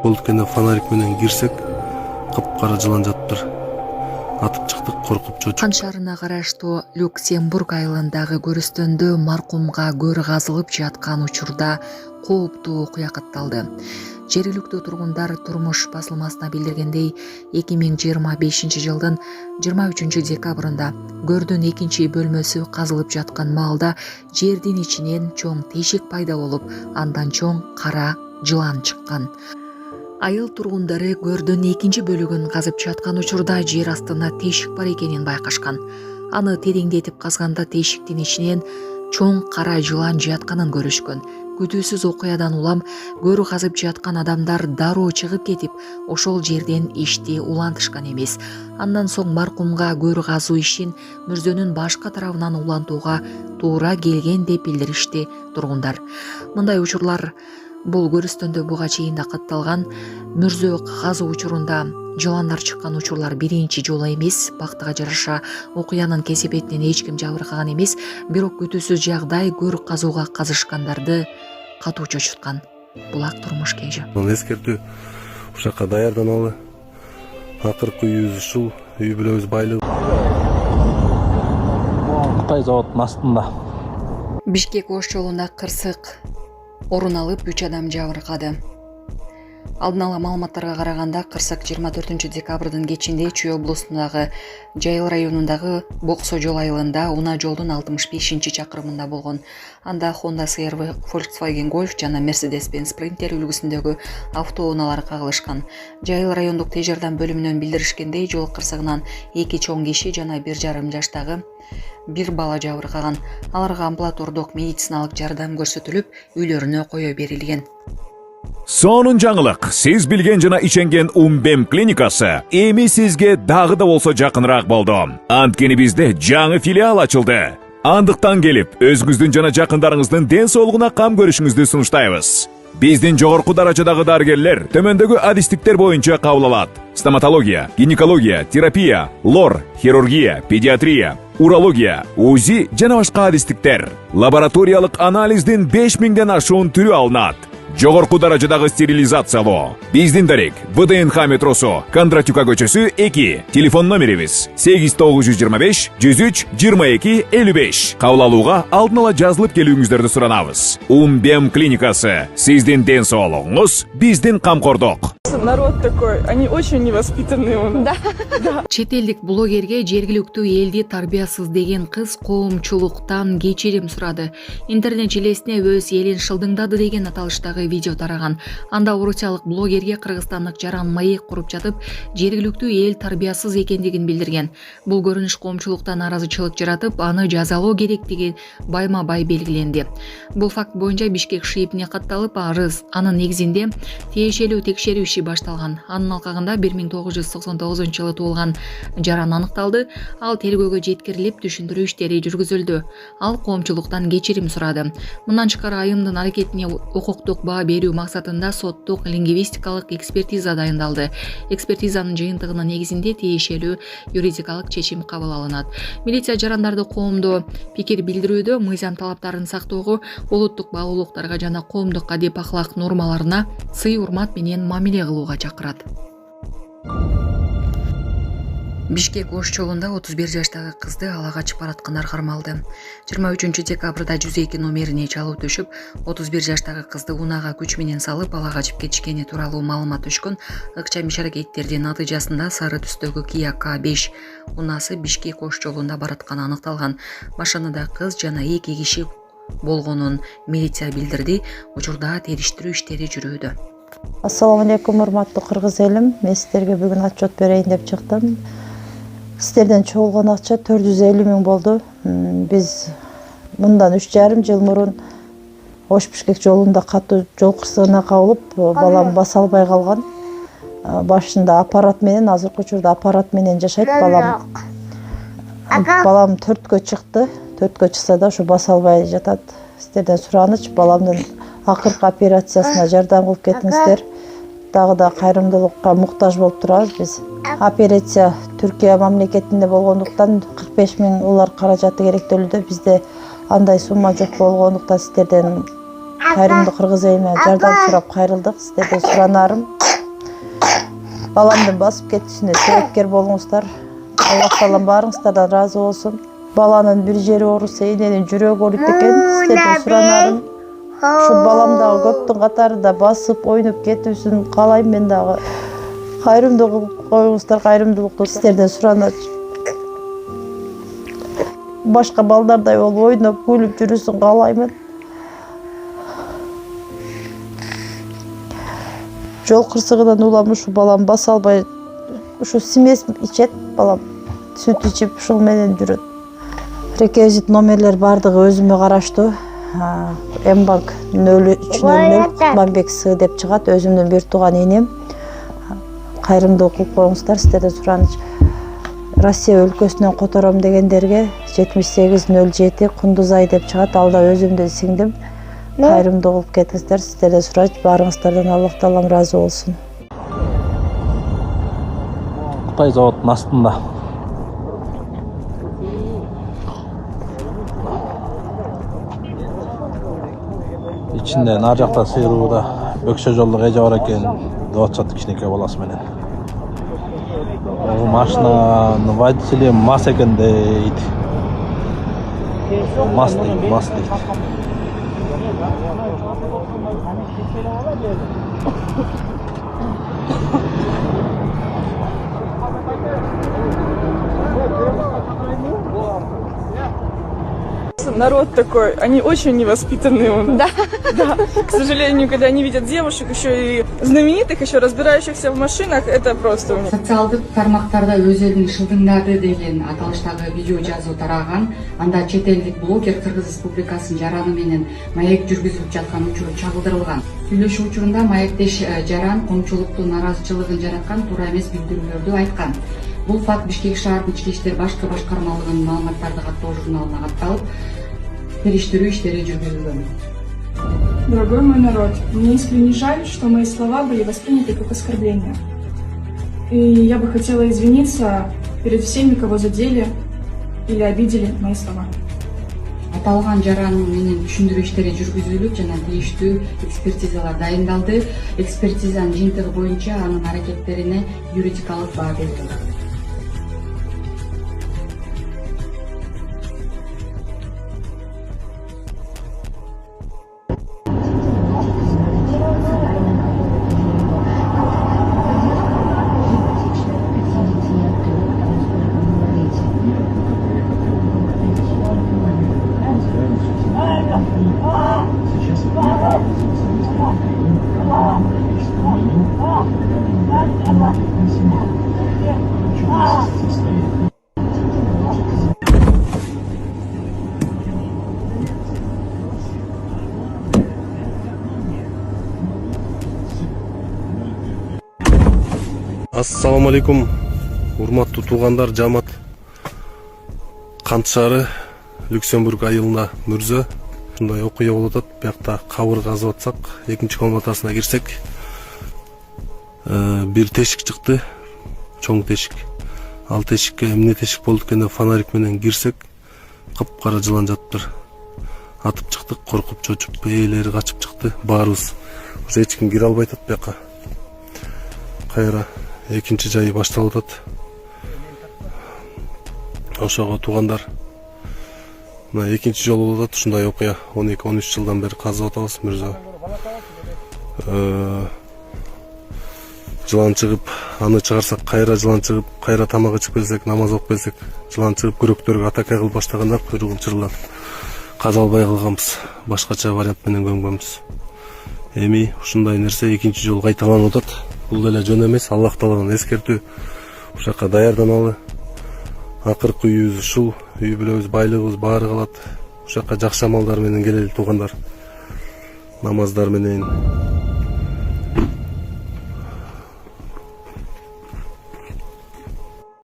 Болуп кенде фонарик менен кирсек, кыпкара жылан жатыптыр. Атып чыктык, коркуп чочуп. Кан шаарына караштуу Люксембург айылындагы көрүстөндө маркумга көр казылып жаткан учурда кооптуу окуя катталды. Жергиликтүү тургундар Турмуш басылмасына билдиргендей, 2025 жылдын 23 декабрында көрдүн экинчи бөлмөсү казылып жаткан маалда жердин ичинен чоң тешик пайда болуп, андан чоң кара жылан чыккан. Айыл тургундары көрдүн экинчи бөлүгүн казып жаткан учурда жер астында тешик бар экенин байкашкан. Аны тереңдетип казганда тешиктин ичинен чоң кара жылан жатканын көрүшкөн. Күтүүсүз окуядан улам көрү казып жаткан адамдар дароо чыгып кетип, ошол жерден ишти улантышкан эмес. Андан соң маркумга көрү казуу ишин мүрзөнүн башка тарабынан улантууга туура келген деп билдиришти тургундар. Мындай учурлар бул көрүстөндө буга чейин да катталган. Мүрзө казуу учурунда жыландар чыккан учурлар биринчи жолу эмес. Бактыга жараша окуянын кесепетинен эч ким жабыркаган эмес, бирок күтүүсүз жагдай көр казууга казышкандарды катуу чочуткан. Булак турмуш кежи. Эскертүү ушакка даярданалы. Акыркы үйүбүз ушул, үй бүлөбүз байлык. Кытай заводунун астында. Бишкек ош жолунда кырсык орун алып 3 адам жабыркады. Алдын ала маалыматтарга караганда, кырсык 24 декабрдын кечинде Чүй облусундагы Жайыл районундагы Боксо жол айылында унаа жолдун 65 чакырымында болгон. Анда Honda CR-V, Volkswagen Golf жана Mercedes-Benz Sprinter үлгүсүндөгү автоунаалар кагылышкан. Жайыл райондук тез жардам бөлүмүнөн билдиришкендей, жол кырсыгынан 2 чоң киши жана 1,5 жаштагы бир бала жабыркаган. Аларга амбулатордук медициналык жардам көрсөтүлүп, үйлөрүнө кое берилген. Сонун жаңылык, сиз билген жана иченген Умбем клиникасы эми сизге дагы да болсо жакыныраак болду. Анткени бизде жаңы филиал ачылды. Андыктан келип, өзүңүздүн жана жакындарыңыздын ден соолугуна кам көрүшүңүздү сунуштайбыз. Биздин жогорку даражадагы дарыгерлер төмөндөгү адистиктер боюнча кабыл алат: стоматология, гинекология, терапия, лор, хирургия, педиатрия, урология, УЗИ жана башка адистиктер. Лабораториялык анализдин 5000ден ашуун түрү алынат. Жогорку даражадагы стерилизациялоо. Биздин дарек ВДНХ метросу, Кондратюка көчөсү 2. Телефон номерибиз 8925 103 22 55. Кабыл алууга алдын ала жазылып келүүңүздөрдү суранабыз. Умбем клиникасы. Сиздин ден соолугуңуз, биздин камкордук. Народ такой, они очень невоспитанные у нас. Да. Чет элдик блогерге жергиликтүү элди тарбиясыз деген кыз коомчулуктан кечирим сурады. Интернет желесине өз элин шылдыңдады деген аталыштагы видео тараган. Анда орусиялык блогерге кыргызстандык жаран маек куруп жатып, жергиликтүү эл тарбиясыз экендигин билдирген. Бул көрүнүш коомчулукта наразычылык жаратып, аны жазалоо керектиги байма-бай белгиленди. Бул факт боюнча Бишкек ШИИБине катталып, арыз анын негизинде тиешелүү текшерүү иши башталган. Анын алкагында 1999 жылы туулган жаран аныкталды. Ал тергөөгө жеткирилип, түшүндүрүү иштери жүргүзүлдү. Ал коомчулуктан кечирим сурады. Мындан тышкары айымдын аракетине укуктук баа берүү максатында соттук лингвистикалык экспертиза дайындалды. Экспертизанын жыйынтыгынын негизинде тиешелүү юридикалык чечим кабыл алынат. Милиция жарандарды коомдо пикир билдирүүдө мыйзам талаптарын сактоого, улуттук баалуулуктарга жана коомдук адеп ахлак нормаларына сый урмат менен мамиле кылууга чакырат. Бишкек ош жолунда 31 жаштагы кызды ала качып бараткандар кармалды. 23 декабрда 102 номерине чалуу түшүп, 31 жаштагы кызды унаага күч менен салып ала качып кетишкени тууралуу маалымат түшкөн. Ыкчам иш-аракеттердин натыйжасында сары түстөгү Kia K5 унаасы Бишкек ош жолунда баратканы аныкталган. Машинада кыз жана 2 киши болгонун милиция билдирди. Учурда териштирүү иштери жүрүүдө. Ассаламу алейкум, урматтуу кыргыз элим. Мен сиздерге бүгүн отчет берейин деп чыктым. Сиздерден чогулган акча 450 000 болду. Биз мындан 3,5 жыл мурун Ош-Бишкек жолунда катуу жол кырсыгына кабылып, балам баса албай калган. Башында аппарат менен, азыркы учурда аппарат менен жашайт балам. Балам 4кө чыкты. 4кө чыкса да ушу баса албай жатат. Сиздерден сураныч, баламдын акыркы операциясына жардам кылып кетиңиздер. Дагы да кайрымдуулукка муктаж болуп турабыз биз. Операция Түркия мамлекетинде болгондуктан 45 000 улар каражаты керектөлүүдө. Бизде андай сумма жок болгондуктан сиздерден кайрымдуу кыргыз элине жардам сурап кайрылдык. Сиздерден суранарым, баламдын басып кетишине себепкер болуңуздар. Аллах таалам баарыңыздардан разы болсун. Баланын бир жери ооруса эненин жүрөгү ооруйт экен. Сиздерден суранарым, ушу балам дагы көптүн катарында басып ойноп кетүүсүн каалайм мен дагы. Кайрымдуу кылып коюңуздар, кайрымдуулукту сиздерден сураначы. Башка балдардай болуп ойноп, күлүп жүрүүсүн каалаймын. Жол кырсыгынан улам ушу балам баса албай, ушу смесь ичет балам. Сүт ичип ушул менен жүрөт. Реквизит номерлер бардыгы өзүмө караштуу. М-банк 0300 Кутманбек С деп чыгат, өзүмдүн бир тууган энем. Кайрымдуулук кылып коюңуздар, сиздерден сураныч. Россия өлкөсүнөн котором дегендерге 7807 Кундузай деп чыгат, алда өзүмдүн сиңдим. Кайрымдуу кылып кетиңиздер, сиздерден сурач, баарыңыздардан Аллах таалам разы болсун. Кытай заводунун астында. İçinde nar жақта сыйрууда бөксө жолдук эже бар экен, деп атышат кичинекей баласы менен. Машинанын водители мас экен дейт. Мас дейт. Народ такой, они очень невоспитанные у нас. Да. К сожалению, когда они видят девушек, еще и знаменитых, еще разбирающихся в машинах, это просто у них. Социалдык тармактарда өз элин шылдыңдады деген аталыштагы видео жазуу тараган. Анда чет элдик блогер Кыргыз Республикасынын жараны менен маек жүргүзүлүп жаткан учуру чагылдырылган. Сүйлөшүү учурунда маектеш жаран коомчулуктун наразычылыгын жараткан туура эмес билдирүүлөрдү айткан. Бул факт Бишкек шаардын ички иштер башкы башкармалыгынын маалыматтарды каттоо журналына катталып, териштирүү иштери жүргүзүлгөн. Дорогой мой народ, мне искренне жаль, что мои слова были восприняты как оскорбление. И я бы хотела извиниться перед всеми, кого задели или обидели мои слова. Аталган жаран менен түшүндүрүү иштери жүргүзүлүп жана тийиштүү экспертизалар дайындалды. Экспертизанын жыйынтыгы боюнча анын аракеттерине юридикалык баа берилди. Ассаламу алейкум, урматтуу туугандар, жамаат. Кант шаары Люксембург айылында мүрзө. Ушундай окуя болуп атат. Биякта кабыр казып атсак, экинчи комнатасына кирсек, бир тешик чыкты, чоң тешик. Ал тешикке эмне тешик болду экен деп фонарик менен кирсек, кыпкара жылан жатыптыр. Атып чыктык, коркуп чочуп, ээлери качып чыкты, баарыбыз. Уже эч ким кире албай атат бияка. Кайра экинчи жайы башталып атат. Ошого туугандар, мына экинчи жолу болуп атат ушундай окуя. 12-13 жылдан бери казып атабыз мүрзө. Жылан чыгып, аны чыгарсак кайра жылан чыгып, кайра тамак ичип келсек, намаз окуп келсек, жылан чыгып күрөктөргө атака кылып баштаганда куйругун чырылдап каза албай калганбыз. Башкача вариант менен көнгөнбүз. Эми ушундай нерсе экинчи жолу кайталанып атат. Бул деле жөн эмес, Аллах тааладан эскертүү. Ушакка даярданалы. Акыркы үйүбүз ушул, үй бүлөбүз, байлыгыбыз баары калат. Ушакка жакшы амалдар менен келели туугандар. Намаздар менен